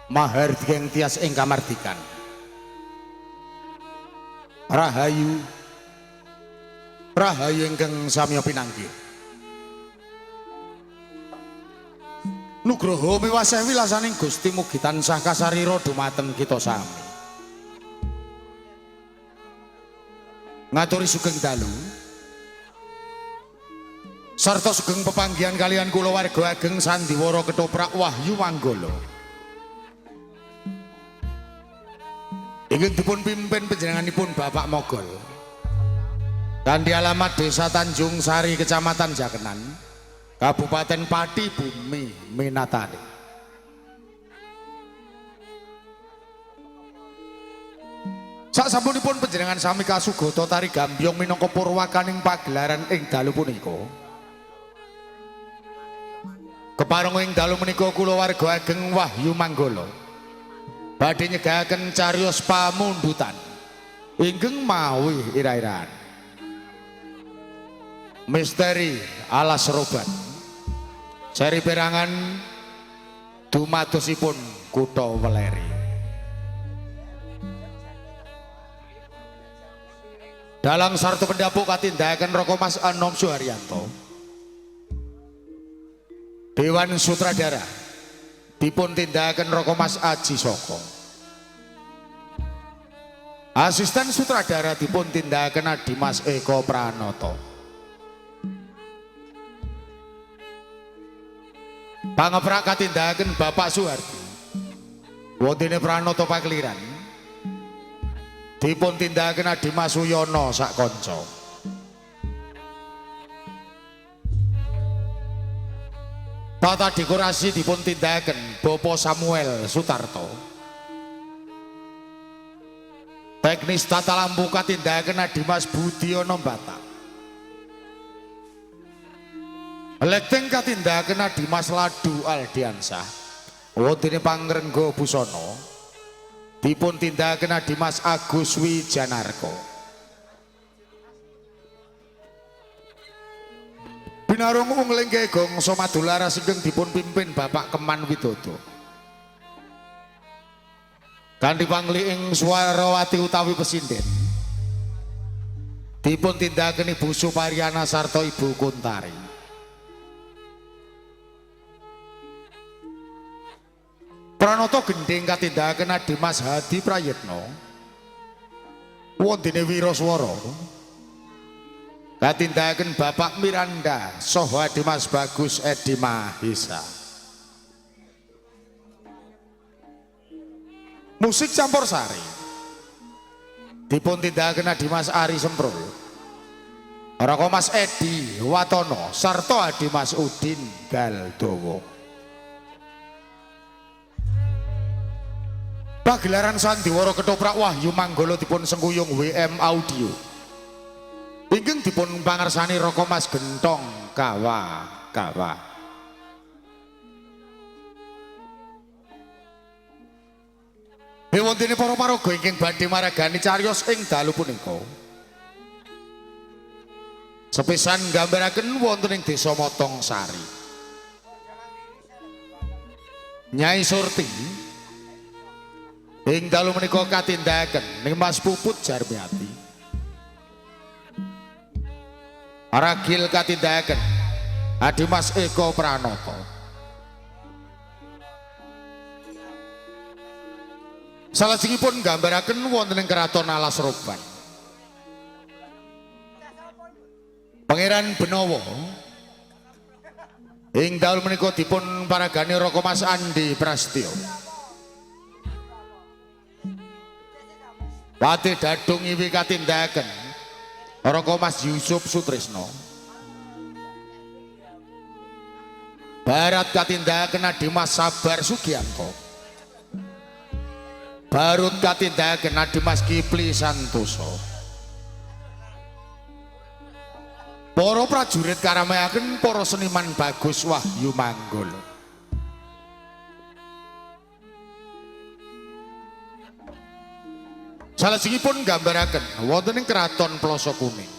Mahardika ing tias ing kamardikan. Rahayu Rahayu ingkang samya pinanggih. Nugroho miwaseh wilasaning Gusti mugi tansah kasarira dumateng kita sami. Ngaturi sugeng dalu sarta sugeng pepanggihan kalian kula warga ageng Sandiwara Ketoprak Wahyu Manggala. Ingkang dipun pimpin panjenenganipun Bapak Mogol. Kanthi alamat Desa Tanjung Sari, Kecamatan Jakenan, Kabupaten Pati Bumi, Minatani. Saksampunipun panjenengan sami kasugata tari gambyong minangka purwakaning pagelaran ing dalu punika. Kepareng ing dalu menika kula warga ageng Wahyu Manggala badhe nyegahaken cariyos pamundutan inggih mawi ira-iraan misteri alas roban seri perangan dumadosipun Kutha Weleri. Dalang sarta pendapuk katindakan Roko Mas Anom Suharyanto. Dewan Sutradara dipun tindakan Roko Mas Aji Soko. Asisten sutradara dipun tindakan Dimas Eko Pranoto. Pangeprak katindakan Bapak Suhardi wontene Pranoto Pakliran dipun tindakan Dimas Suyono sakonco. Tata dekorasi dipun tindakan Bapak Samuel Sutarto. Teknis tata lampu katindakan Dimas Budiono Batak. Lighting katindakan Dimas Ladu Aldiansah. Wontene Pangrengga Busono dipun tindakan Dimas Agus Wijanarko. Binarung ungling gegong Somadulara singkeng dipun pimpin Bapak Keman Widodo. Kanthi pangli ing Swarawati utawi Pesinden dipun tindakan Ibu Suparyana sarta Ibu Kuntari. Pranoto gending katindakan Dimas Hadi Prayitno. Wontene Wiraswara katindakan Bapak Miranda saha Dimas Bagus Edi Mahisa. Musik campursari dipun tindakan Dimas Ari Semprul, Roko Mas Edi Watono sarta Dimas Udin Galdowo. Pagelaran Sandiwara Ketoprak Wahyu Manggala dipun sengkuyung WM Audio. Inggih dipun pangersani Roko Mas Gentong Kawa. Wontene para paraga ingkang badhe maragani cariyos ing dalu punika. Sepisan nggambaraken wonten ing Desa Motong Sari. Nyai Surti ing dalu menika katindakan ning Mas Puput Jarmiati. Ragil katindakan Dimas Eko Pranoto. Salajengipun nggambaraken wonten ing Keraton Alas Roban. Pangeran Benowo ing dalu menika dipun paragani Roko Mas Andi Prastyo. Patih Dadung Iwi katindakan Roko Mas Yusuf Sutrisno. Barat katindakan Dimas Sabar Sugianto. Barut katindakan Dimas Kipli Santoso. Para prajurit karameaken para seniman Bagus Wahyu Manggala. Salajengipun nggambaraken wonten ing Kraton Plasa Kuning.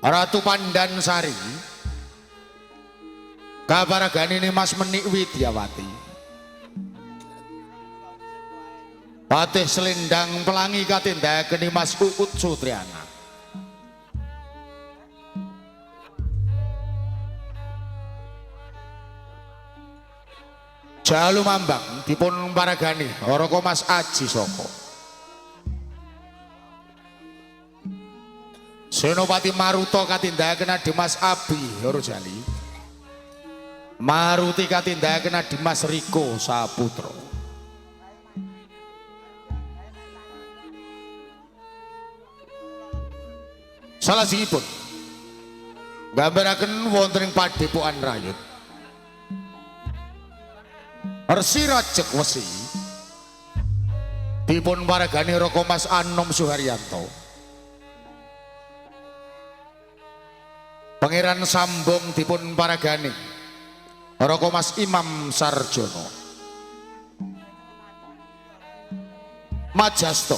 Ratu Pandansari Kaparaganine Mas Menik Widyawati. Patih Selendang Pelangi katindakaken Mas Uut Sutriana. Jalu Mambang dipun paragani Raka Mas Aji Soko. Senopati Maruta katindakaken Dimas Abi Rojali. Maruti katindakaken Dimas Riko Saputra. Salajengipun gambaraken wonten ing Padepokan Rayut. Resi Rajek Wesi dipun paragani Raka Mas Anom Suharyanto. Pangeran Sambung dipun paragani Raka Mas Imam Sarjono. Majasto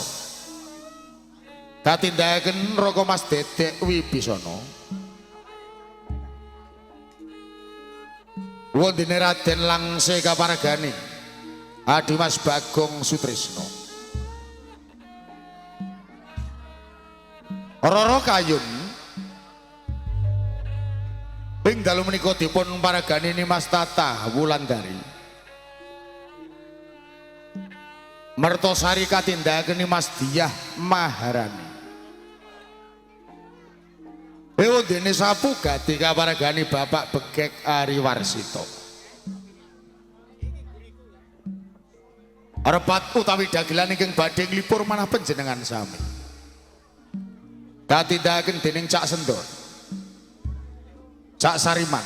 katindakaken Raka Mas Dedek Wibisono. Wondene Raden Langse kaparagani Dimas Bagong Sutrisno. Rara Kayun ping dalu menika dipun paragani Mas Tata Wulandari. Mertosari katindakaken Mas Diah Maharani. Dene sapu gati kaparagani Bapak Begek Ariwarsito. Repat utawi dagelan ingkang badhe nglipur manah panjenengan sami. Katindakaken dening Cak Sendor, Cak Sariman,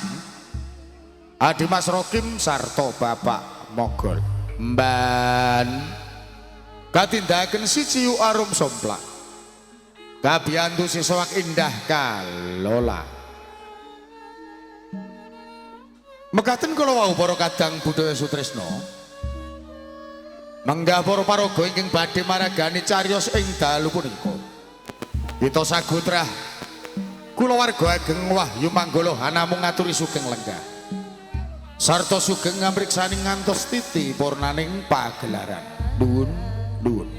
Dimas Rokim sarta Bapak Mogol. Mban katindakaken siji arum somplak. Kabiyantu siswak indah kalola. Mekaten kula wau para kadang budaya Sutrisno. Menggah para paraga ingkang badhe maragani cariyos ing dalu punika. Kita sagutrah kulawarga ageng Wahyu Manggala namung ngaturi sugeng lenggah. Sarta sugeng ngamriksani ngantos titi purnaning pagelaran. Nuwun, nuwun.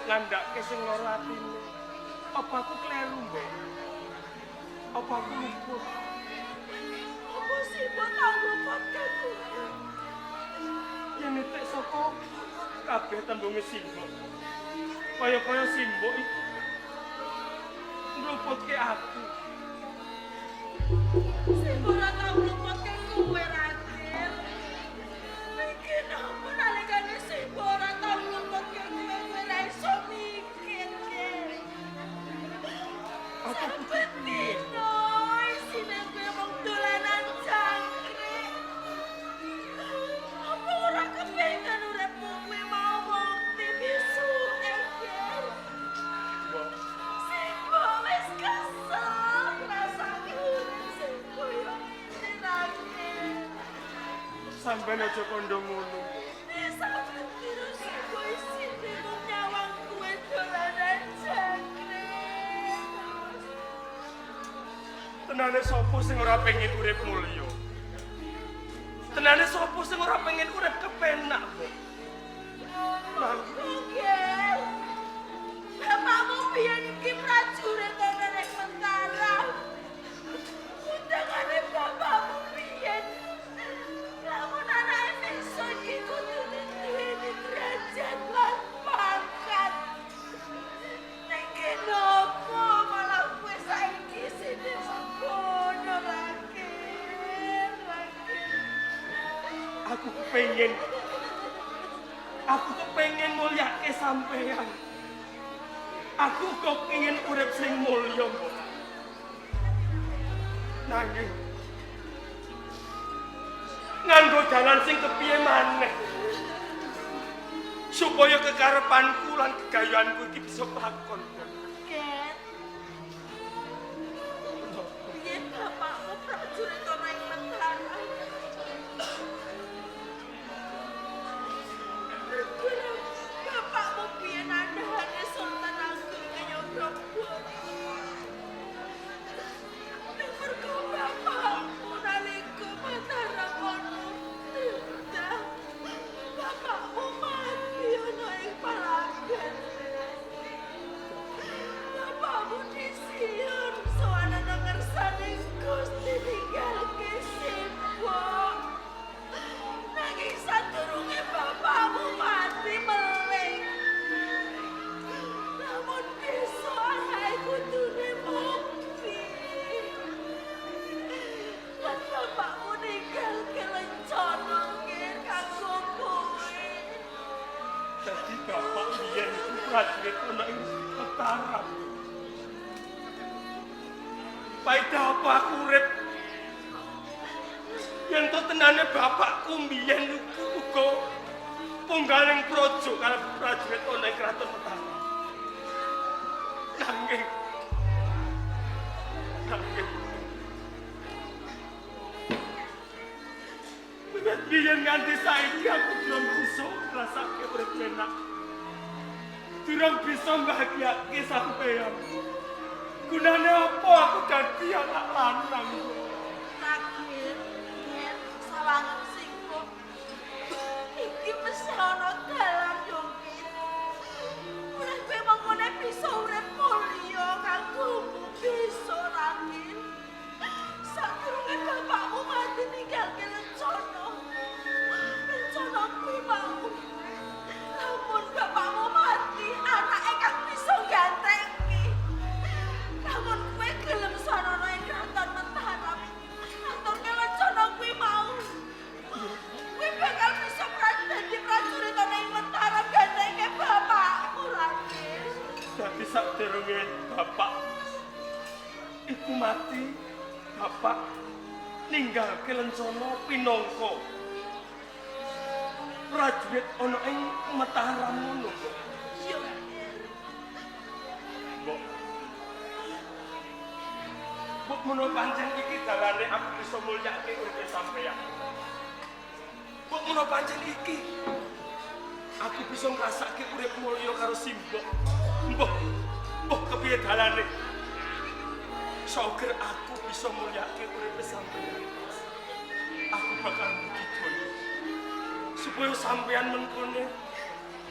ngandhakke sing lara atine. Apa aku kleru, Mbok? Apa aku luput? Apa sih mbok tau luputke kuwi? Yen nitik saka kabeh tembunge Simbok. Kaya-kaya Simbok iku ngluputke aku. Sing ora tau luputke kowe Raden. Iki nopo nalikane sing ora tau luputke kowe ora iso mikirke. Sampai dino isine kowe mung dolanan jangkrik. Apa ora kepengen uripmu kowe mau mukti bisuke, Ger? Mbok, Sing wis kesel rasane urip sing koyo dirake. sampeyan aja kandha ngono. Bisa bener sing kowe isine mung nyawang kowe dolanan jangkrik. Tenane sapa sing ora pengen urip mulya? Tenane sapa sing ora pengen urip kepenak, Mbok? Ger, bapakmu biyen iki prajurit ana ning Mataram. Undangane bapakmu biyen. Lamun anake iso iki kudune duweni derajat lan pangkat. Ning kenapa malah kowe saiki sini ngono lagi? Aku kepengen mulyake sampeyan. Aku kok pengen urip sing mulya, Mbok. Nanging nganggo dalan sing kepiye maneh supaya kekarepanku lan kegayanku iki bisa kelakon, Mbok. Ken, biyen bapakmu prajurit ana ing Mataram. Bapakmu biyen andhane Sultan Agung Nyogradipura. Ning mergo bapakmu nalika Mataram ana titah, bapakmu mati ana ing Palagan. Bapakmu disiun sowan ana ngersaning Gusti ninggalke Simbok. Nanging sadurunge bapakmu mati melih. Namun besok anake kudune mukti. Lan bapakmu ninggalke lencana ngir kanggo kowe. Dadi bapak biyen iku prajurit ana ing Mataram. Paida apa aku urip? Yen to tenane bapakku biyen iku uga punggaling praja karo prajurit ana ing kraton Mataram. Nanging wiwit biyen nganti saiki aku belum bisa ngrasake urip enak. Durung bisa mbahagiake sampeyan. Gunane apa aku dadi anak lanang? Takdir, Ken, sawangan singkuk. Iki mesti ana dalan Yongkit. Mulai kowe mengkone bisa urip mulya kanggomu bisa Raden. Sadurunge bapakmu mati ninggalke lencana. Lencana kuwi mau. Lamun bapakmu mati, anake kang bisa gantengke. Lamun kowe gelem sono ing kraton Mataram, aturke lencana kuwi mau. Kowe bakal bisa dadi prajurit ana ing Mataram gantengke bapakmu, Raden. Dadi sadurunge bapak iku mati, bapak ninggalke lencana pinangka prajurit ana ing Mataram ngono. Yo, Raden. Mbok. Mbok menawa pancen iki dalane aku bisa mulyake urip sampeyan. Mbok menawa pancen iki aku bisa ngrasake urip mulya karo Simbok. Mbok kepiye dalane? Soger aku bisa mulyake urip sampeyan. Aku bakal budidaya supaya sampeyan mengkone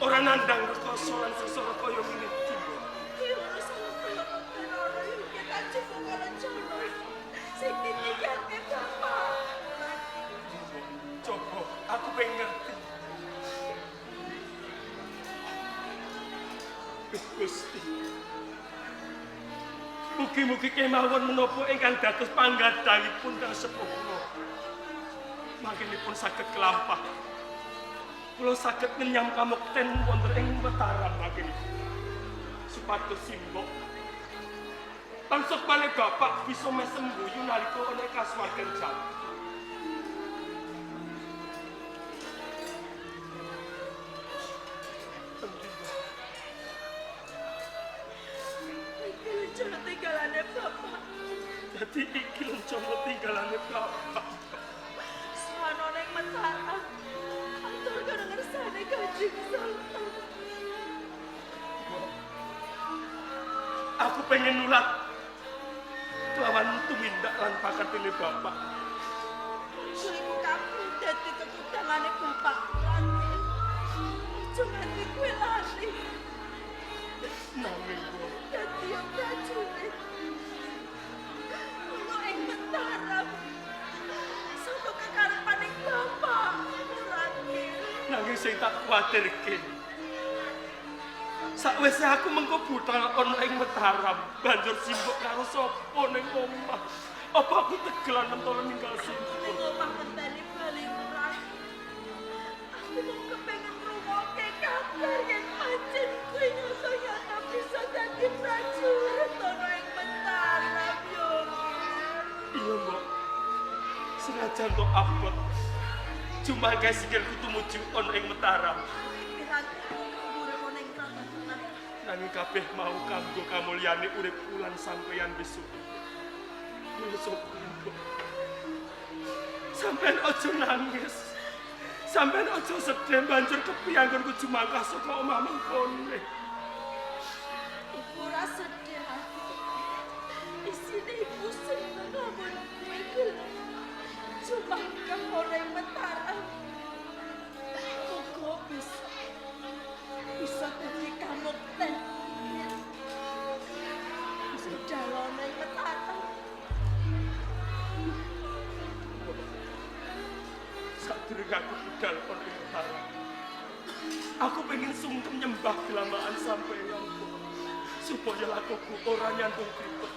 Ora nandang rekoso lan sesoro kaya ngene iki. Kira sama kaya ora yo kita cukup karo jono. Sing ditinggalke bapak. Coba aku pengen ngerti. Gusti. Mugi-mugi kemawon menapa ingkang dados panggadhahipun kang sepuh kula. Mangkenipun saged kelampah. Kula saged ngenyam kamukten wonten ing Mataram mangkenipun. Supados simbok tansah balik bapak bisa meh sembuh nalika ana kasuwargan jam. Jono tinggalane bapak. Dadi iki lencana tinggalane bapak. Sono ning Mataram. Atur karo ngersane Kanjeng Sultan. Aku pengen nulat kelawan tumindak lan pakatene bapak. Iku kabeh dadi kekudangane bapak Raden. Cuma nganti kowe lali. Nanging Dadi yo prajurit. Ono ing Mataram. Sapa kekarepaning bapak Raden. nanging sing tak kuwatirke. Sakwise aku mengko budal ana ing Mataram, banjur simbok karo sapa ning omah. Apa aku tegelan mentolo ninggal simbok? Ning omah ngenteni bali perang. Aku mau kepengen ngrungokke kabar yen pancen kowe nyata bisa dadi prajurit ana ing Mataram yo. Iya, Mbok. Senajan tok abot. Cuma guys sikilku tumuju ana ing Mataram. Piranti urip ana ing kraton. Nanging kabeh mau kanggo kamulyane urip ulan sampeyan besok. Besok Mbok. Sampeyan aja nangis. Sampeyan aja sedih banjur kepianggonku jumangkah saka omah mengkone. Iku ora sedih. Isine iku seneng lamun kowe gelem. Cuma kemone Mataram. Muga bisa dadi kamukten. Bisa jalan ing Mataram. Sadurunge aku budal ana ing Mataram. Aku pengen sungkem nyembah kelamaan sampeyan Mbok. Supaya lakuku ora nyantung kripet.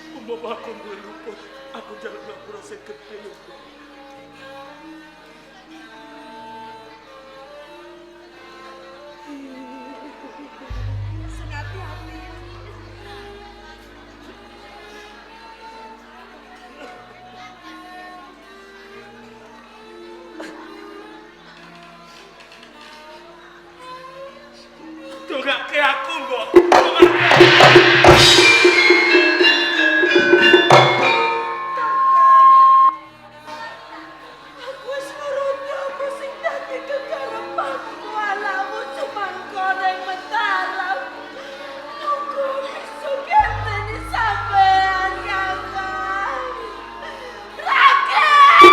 Umpama aku duwe luput, aku jalan ngapura sing gedhe yo. Sing ati-ati. Dongake aku, Mbok. Aku wis nuruti apa sing dadi kekarepanku alamu cuma kono ing Mataram. Aku bisa ngerteni sampean Kakang. Raden!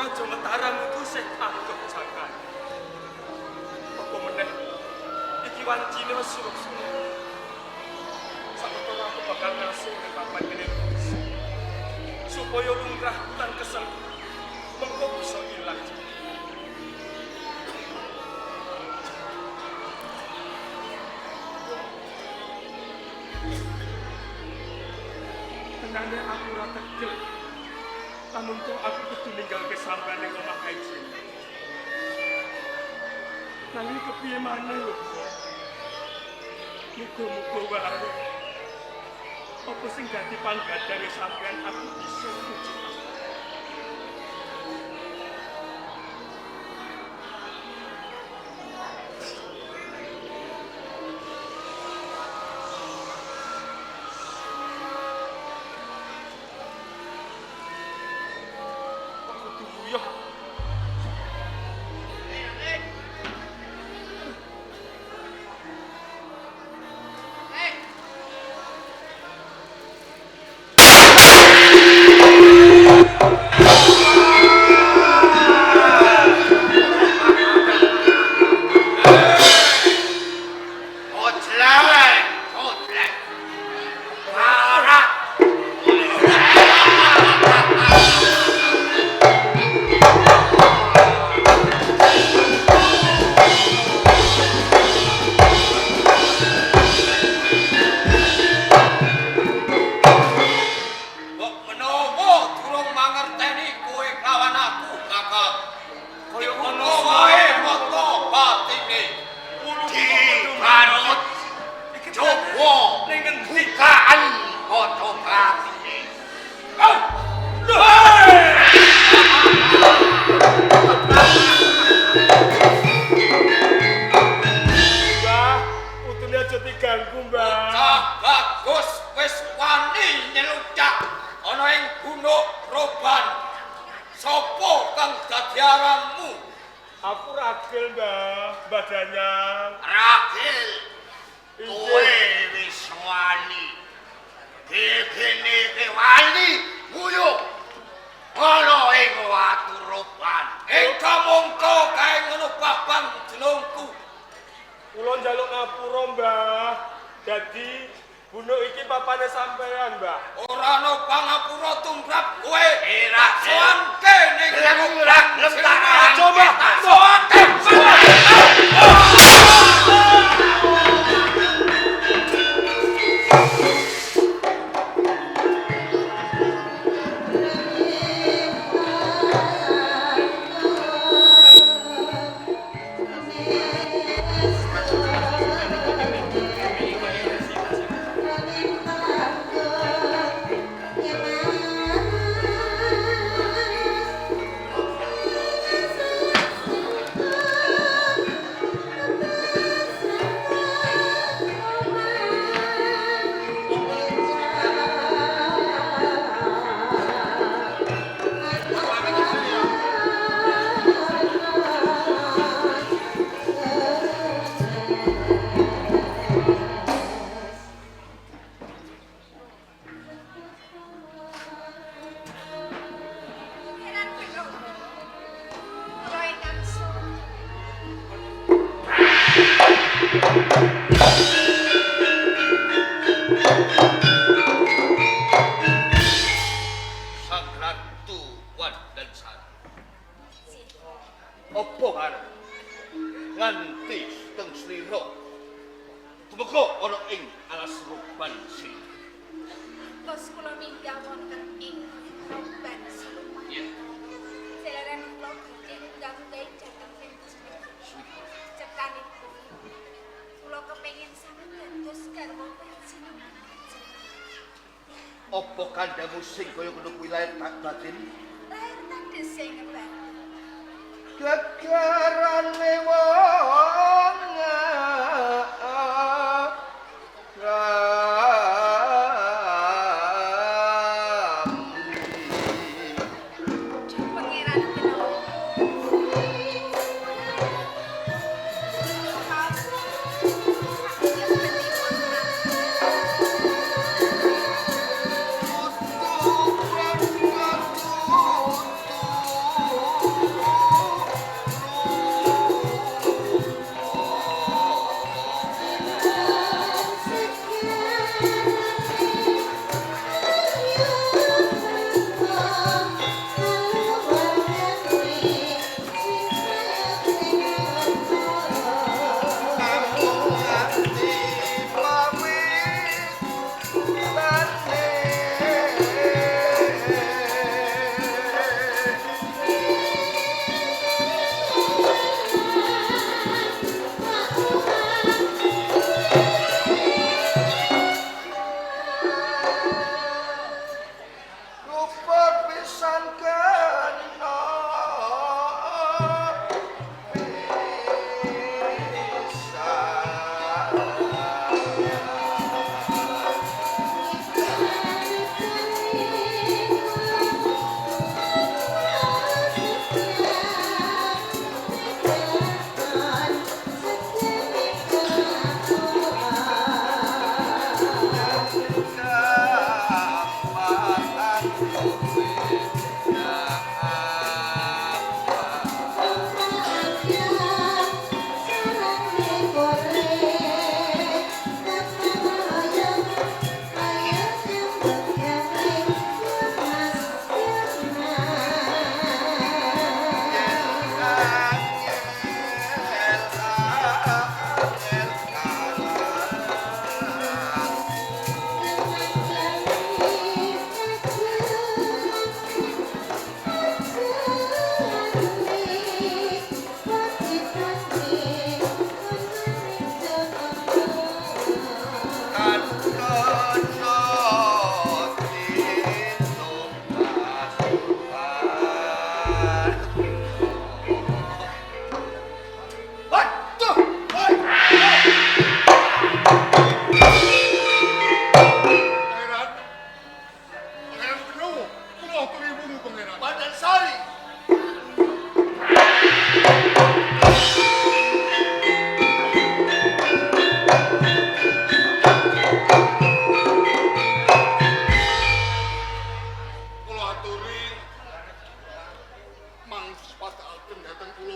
Raja Mataram itu sing anggap jagat. meneh. Iki wancine wis suruh-suruh. Sakmono aku bakal ngasih ning papan kene supaya lumrah lan kesel mengko bisa ilang. Tenane aku ora tegel. Namun kok aku kudu ninggalke sampeyan ning omah iki. Nanging kepiye maneh lho. Muga-muga wae. Apa sing dadi panggadane sampeyan aku bisa wujud. Apa kandamu sing kaya ngono kuwi lair tak batin? Lair tak desing ngebak. Gegarane wong Pangeran Keno.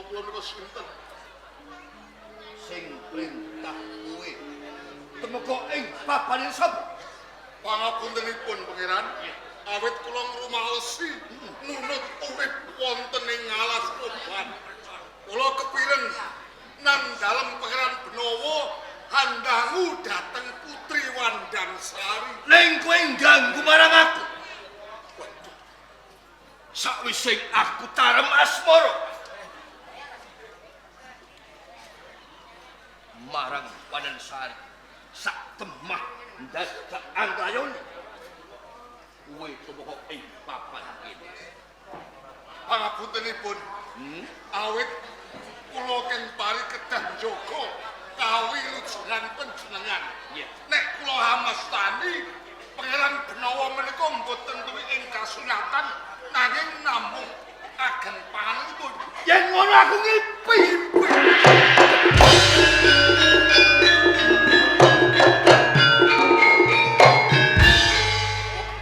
kula menika sinten? Sing perintah kowe temeka ing papaning sapa? Pangapuntenipun Pangeran. Awit kula ngrumaosi nunut urip wonten ing alas Roban. Kula kepileng nang dalem Pangeran Benawa handangu dhateng Putri Wandansari. Ning kowe ngganggu marang aku. Sakwise aku tarem asmara marang Wandansari sak temah dadak anggayone kowe temeka ing papan kene. Pangapuntenipun. Awit kula ken pari kedah njaga kawilujengan panjenengan. Nek kula hamastani Pangeran Benawa menika mboten duwe ing kasunyatan nanging namung ageng panganipun. Yen ngono aku ngipi.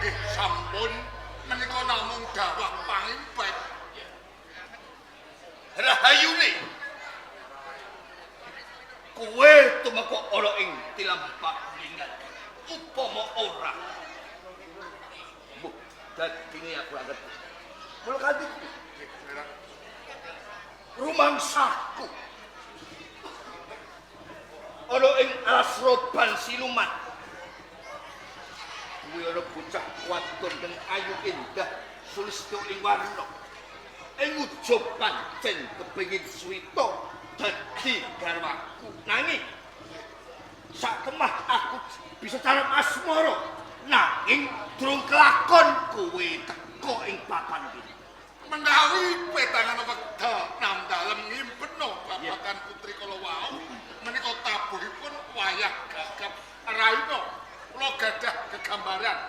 Nggih sampun menika namung dawah pangimpet. Rahayune kowe tumeka ana ing tilampak lingan upama ora dadine aku anggap mula kanthi rumangsaku ana ing alas Roban siluman kuwi ana bocah wadon kang ayu indah sulistyo ing warna ing ujub pancen kepengin suwita dadi garwaku nanging sak kemah aku bisa tarep asmara nanging durung kelakon kowe teko ing papan iki Menawi petangan wekdal nam dalem ngimpeno babagan putri kala wau menika tabuhipun wayah gagap raina kula gadah gegambaran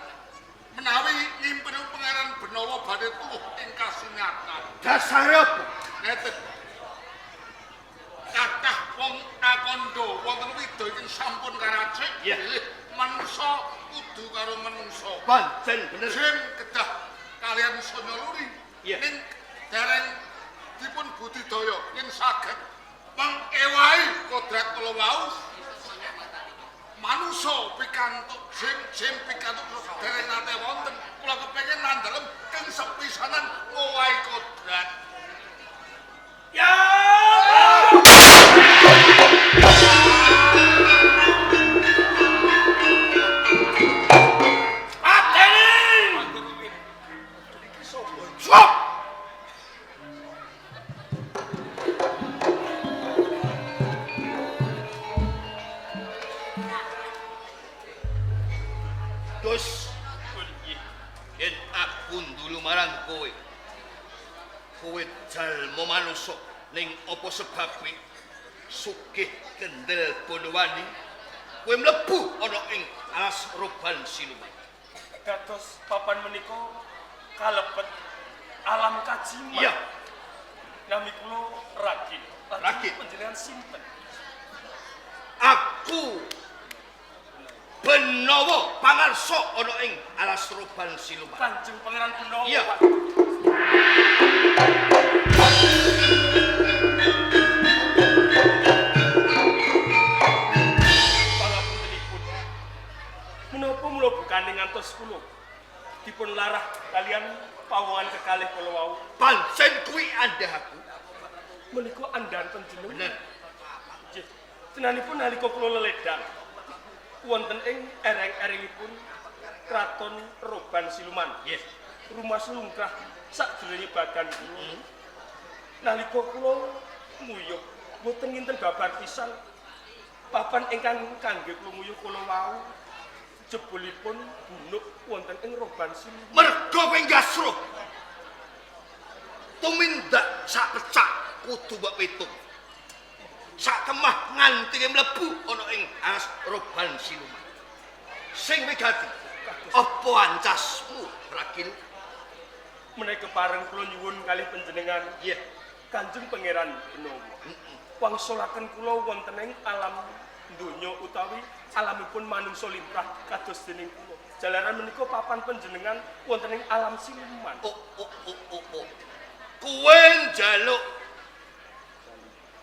menawi ngimpeno Pangeran Benawa badhe tuwuh ing kasunyatan dasar apa ngeten kathah wong akondo wonten widya ing sampun karacik Iya. manungsa kudu karo manungsa pancen bener Jem kedah kalian Sonyaluri Iya. ning dereng dipun budidaya yen saged mengewahi kodrat kula wau manungsa pikantuk jem pikantuk dereng nate wonten kula kepengin nandhelem keng sepisanan ngowahi kodrat Ya! Stop! Terus yen aku dulu marang kowe. Kowe jalma manungsa ning apa sebabe sugih kendel Bonowani kowe mlebu ana ing alas Roban siluman. Dados papan menika kalebet alam kajiman. Iya. Nami kula Ragin. Ragin. Panjenengan sinten? Aku Benawa pangarsa ana ing alas Roban siluman. Kanjeng Pangeran Benawa. Iya. Pangapuntenipun. Menapa mula bukane ngantos kula dipun larah kalian pawongan kekalih kula wau. Pancen kuwi andhahaku. Menika andhan panjenengan. Bener. Nggih. Tenanipun nalika kula leledang wonten ing ereng-erengipun Kraton Roban Siluman. Yes. Rumah selungkrah sakderenge bagan kula. Nalika kula nguyuh boten nginten babar pisan papan ingkang kangge kula nguyuh kula wau jebulipun bunuk wonten ing Roban Siluman. Mergo kowe gasro. Tumindak sak pecak kudu mbok pitung. Sak kemah nganti mlebu ana ing alas Roban siluman. Sing wigati, apa ancasmu, Ragil? Menawi kepareng kula nyuwun kalih panjenengan, Iya. Kanjeng Pangeran Benawa. Wangsulaken kula wonten ing alam donya utawi alamipun manungsa limrah kados dening kula. Jalaran menika papan panjenengan wonten ing alam siluman. Oh. Kowe njaluk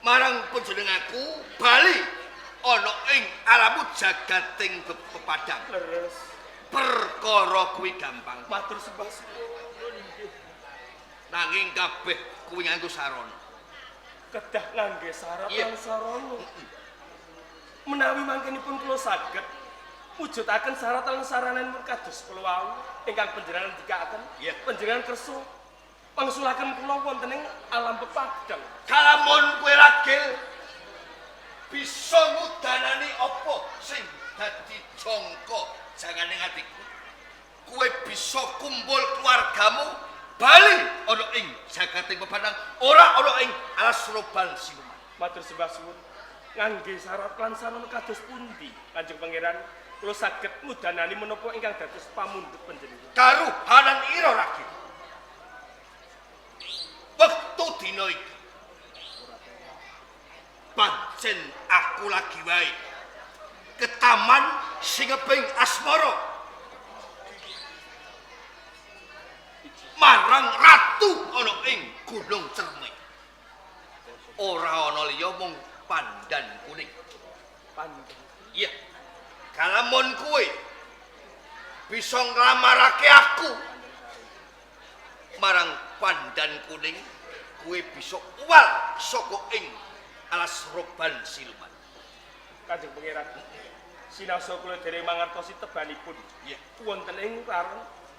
marang panjenenganku bali ana ing alammu jagating pepadang. Leres. Perkara kuwi gampang. Matur sembah suwun inggih. Nanging kabeh kuwi nganggo sarana. Kedah ngangge syarat Iya. lan sarana. Menawi mangkenipun kula saged mujudaken syarat lan sarananipun kados kula wau ingkang panjenengan dikakaken. Iya. Panjenengan kersa pangsulaken kula wonten ing alam pepadang. Kalamun kowe ragil bisa ngudanani apa sing dadi jangka jangane atiku. Kowe bisa kumpul keluargamu bali ana ing jagating pepadang, ora ana ing alas roban siluman. Matur sembah suwun. Ngangge syarat lan sarana kados pundi Kanjeng Pangeran kula saged ngudanani menapa ingkang dados pamundhut panjenengan. Karuhanan ira ragil. Wektu dina iki pancen aku lagi wae ke taman Singeping Asmara marang ratu ana ing Gunung Cermai. Ora ana liya mung pandan kuning. Panjenengan Iya. Kalamun kowe bisa nglamarake aku marang pandan kuning, kowe bisa uwal saka ing alas roban siluman. Kanjeng Pangeran sinasa kula dereng mangertosi tebanipun. Iya. Wonten ing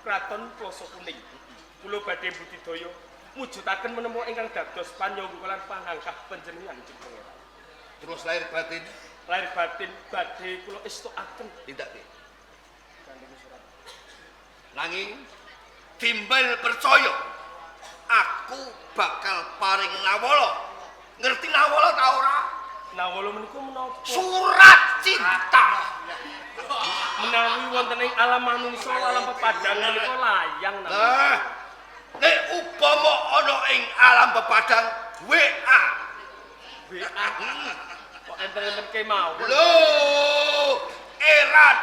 kraton Plasa Kuning. Kula badhe budidaya mujudaken menapa ingkang dados panyonggolan panangkah panjenengan Kanjeng Pangeran. Terus lahir batin Lahir batin badhe kula estokaken. tindak piye? Kanjeng Surat. Nanging timbal percaya aku bakal paring nawala. Ngerti nawala ta ora? Nawala menika menapa? Surat cinta. Menawi wonten ing alam manungsa alam pepadang menika layang nawala. Nah, nek upama ana ing alam pepadang WA. WA. Kok enten-enten kemawon. Lho, Erat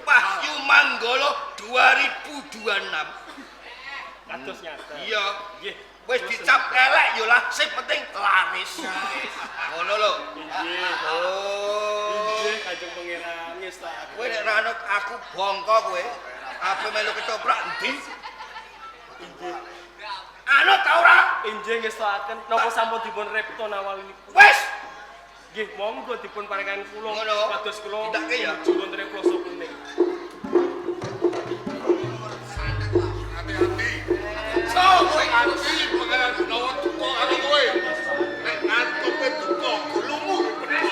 Wahyu Manggala 2026. Kados nyata. Iya, Nggih. wis dicap elek ya lah, sing penting laris. Ngono lho. Inggih. Oh. Inggih Kanjeng Pangeran ngestaken. Kowe nek ra anut aku bongko kowe. Apa melu ketoprak endi? Inggih. Anut ta ora? Inggih ngestaken napa sampun dipun repto nawalipun. Wis. Nggih, monggo dipun paringaken kula Ngono. kados kula Tindake ya. menuju wonten ing Plasa Kuning. Hati-hati. So, kowe ngerti pengen nawa tuko karo kowe. Nek ngantupe tuko gulumu bener.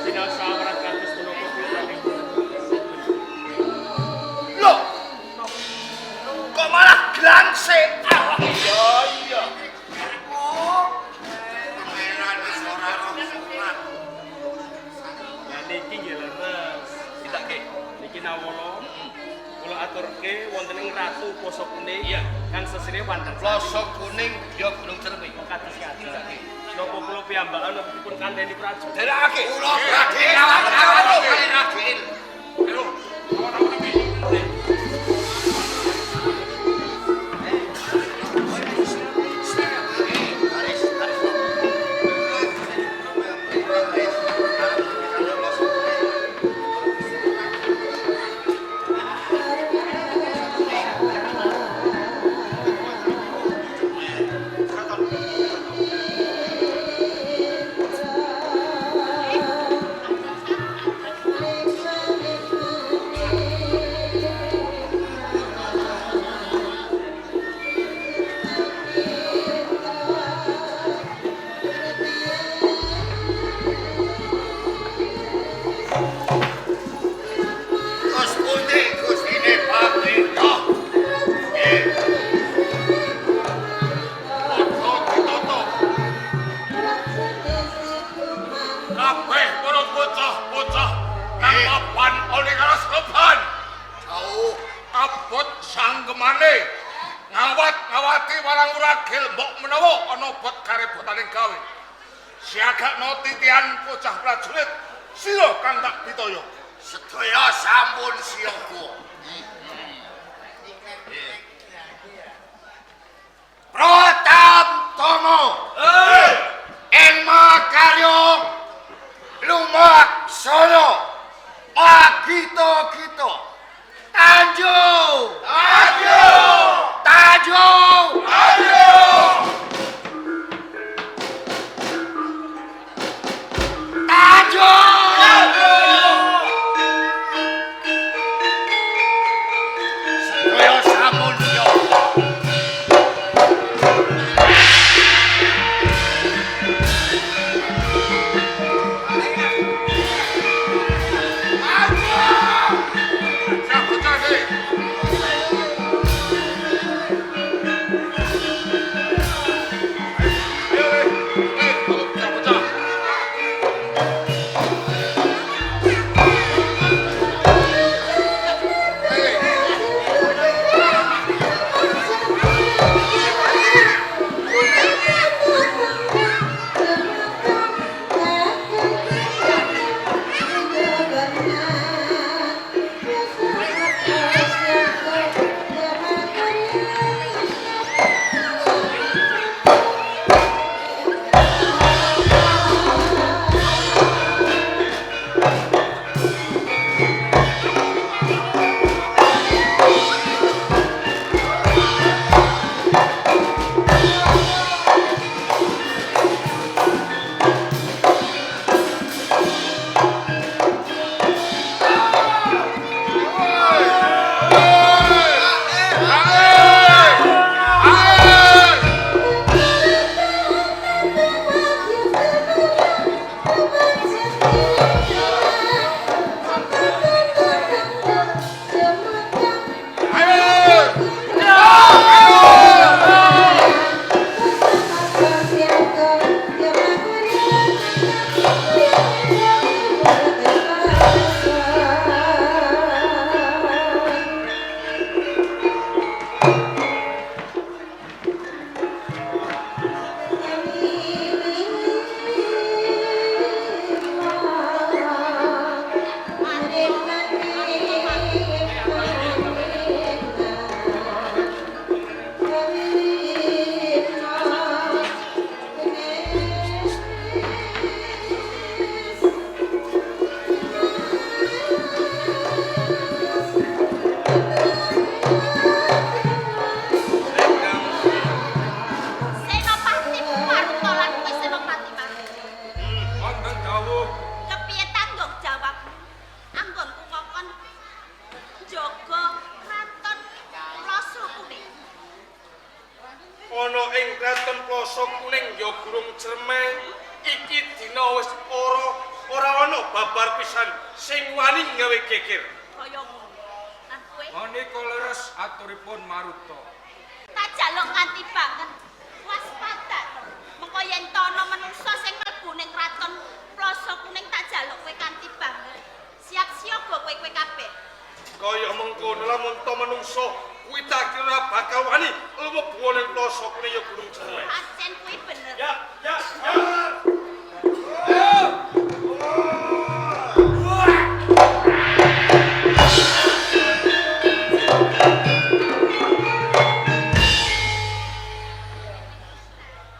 Sinasa marat kados menapa pirang. Lho. Kok malah glangse? Allah. Iya, iya. Oh. Pangeran wis ora roh surat. Ya niki nggih leres. Tindake. Niki nawala. Kula aturke wonten ing Ratu Plasa Kuning. Iya. Kang sesire wonten Plasa Kuning ya Gunung Cermai. kados ngati. Napa kula piyambakan napa dipun kandhani prajurit. Derakake. Kula Ragil. Ragil. Ayo, awan-awan iki. Gus pundi Gustine Pamrita. Nggih. Ojo ditutup. Kabeh para bocah-bocah nang papan oleh karo seloban. Jauh. Abot sanggemane ngawat-ngawati marang ragil mbok menawa ana bot karebotaning gawe. Siagakno titian bocah prajurit sira kang tak pitaya. Sedaya sampun siaga. Pratama. Ing kraton Plasa Kuning ya Gunung Cermai iki dina wis ora ana babar pisan sing wani gawe geger. Kaya ngono. Lan kowe Menika leres aturipun Maruta. tak jaluk nganti banget. Waspada to. Mengko yen tono manungsa sing mlebu ning kraton Plasa Kuning tak jaluk kowe kanthi banget. Siap siaga kowe kabeh. Kaya mengkono lamun to manungsa kuwi tak kira bakal wani mlebu ning Plasa Kuning ya Gunung Cermai. Pancen kuwi bener. Ya.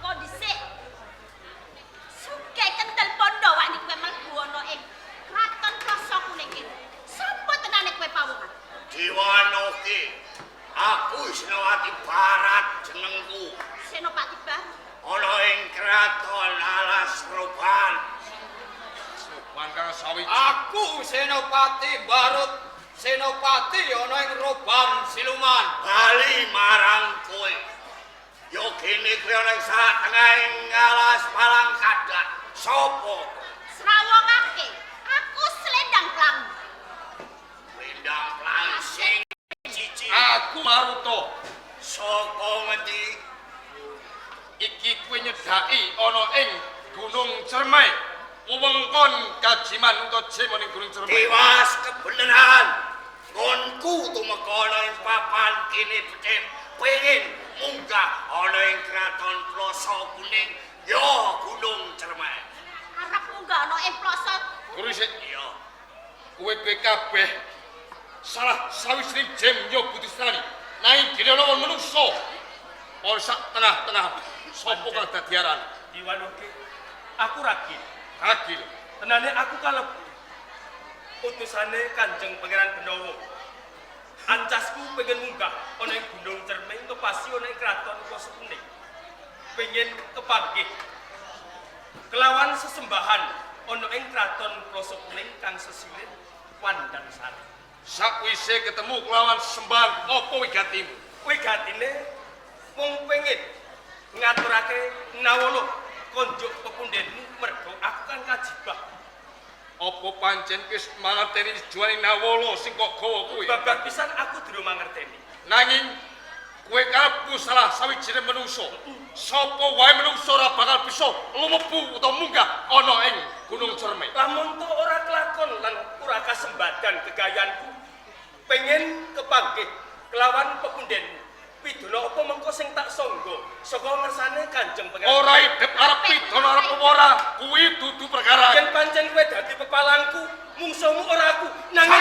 Kok dhisik. Suke kentel pondo wani kowe mlebu ana ing kraton Plasa Kuning iki. Sopo tenane kowe pawongan? Diwanoki. Aku Senopati Barat jenengku. Senopati Baru. Ana ing kraton Alas Roban. Sopan kang sawiji. Aku Senopati Barut. Senopati ana ing Roban Siluman. Bali marang kowe. Yo kene kowe ana ing satengahing Alas Palangkada. Sopo? Srawongake. Aku Slendang Plang. Lindang Plangsing cici. Aku Maruta. Saka ngendi? Iki kowe nyedhaki ana ing Gunung Cermai. Wewengkon Kajiman Untajem ning Gunung Cermai. Dewas kebenaran. Ngonku tumeka ana ing papan kene becem pengen munggah ana ing kraton Plasa Kuning ya Gunung Cermai. Arep munggah ana ing Plasa. Guru sik Iya. kowe kabeh salah sawijining jem ya Budistrani. Nanging dene ana wong manungsa. Ora sak tengah-tengah sapa kang dadi aran? Diwanoki. Aku Ragil. Agil. Tenane aku kalebu utusane Kanjeng Pangeran Benawa. Ancasku pengen munggah ana ing Gunung Cermai kepasi ana ing kraton Plasa Kuning. Pengen kepanggih kelawan sesembahan ana ing kraton Plasa Kuning kang sesilih Wandansari. Sakwise ketemu kelawan sembahan apa wigatimu? Wigatine mung pengen ngaturake nawala konjuk pepundhenmu mergo aku kan kajibah. Apa pancen wis mangerteni juane nawala sing kok gawa kuwi? Babak pisan aku durung mangerteni. Nanging kowe kalebu salah sawijining manungsa. Sapa wae manungsa ora bakal bisa lumebu utawa munggah ana ing Gunung Cermai. Lamun to ora kelakon lan ora kasembadan gegayanku, pengen kepanggih kelawan pepundhenmu. Pidana apa mengko sing tak sangga saka ngersane Kanjeng Pangeran. Ora idep arep pidana arep ora, kuwi dudu perkara. Yen pancen kowe dadi pepalangku, mungsuhmu ora aku. Nanging